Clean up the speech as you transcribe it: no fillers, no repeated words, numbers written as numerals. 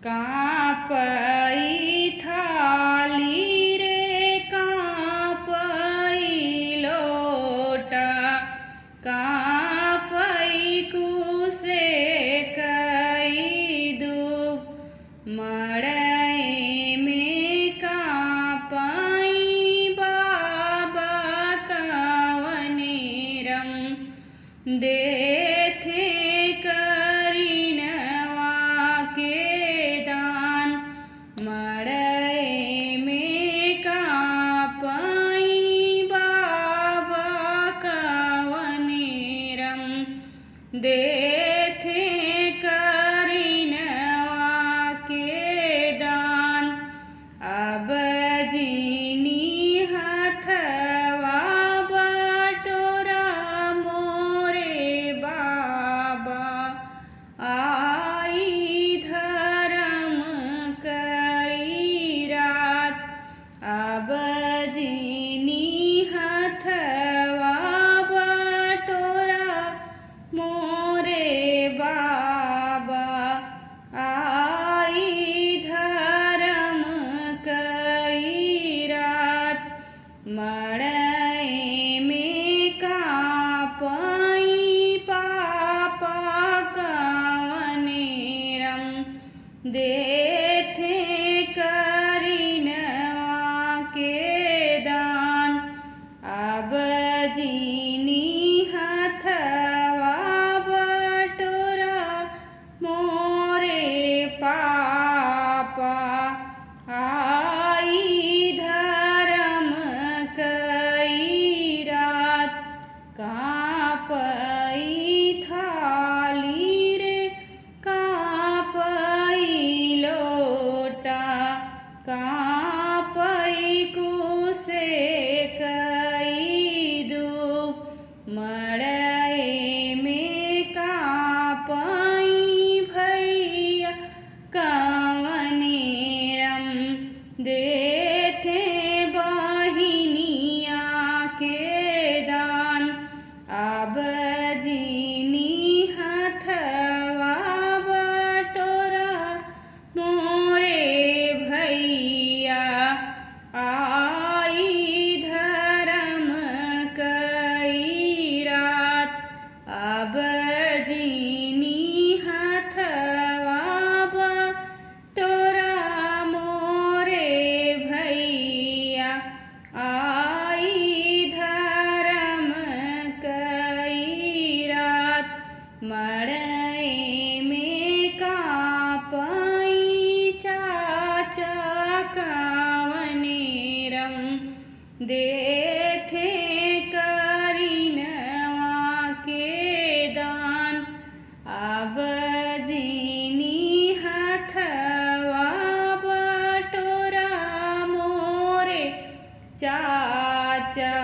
कापई थाली रे कापई लोटा, कापई कुसे कई दूब, मड़ई में कापई बाबा कवनेरम, देथे करिनवा के दान, मड़ई में कापई बाबा कवनेरम, देथे करिनवा के दान। अब जीनी हथवा बटोरा मोरे बाबा, आई धर्म कई रात। अब जीनी हथवा बटोरा मोरे बाबा, आई धर्म कई रात। मड़ई में कापई पापा कवनेरम, देथे करिनवा के दान। अब जीनी हथवा बटोरा मोरे पापा, आई धर्म कई रात। कापई थाली रे कापई लोटा, कापई कुसे कई दूब, मड़ई में कापई भैया कवनेरम, देथे बहिनिया के दान। अब जीनी हथवा बटोरा मोरे भैया, आई धर्म कई रात। अब जीनी हथवा बटोरा मोरे भैया, आई धर्म कई रात। मड़ई में कापई चाचा कवनेरम, देथे करिनवा के दान। अब जीनी हथवा बटोरा मोरे चाचा।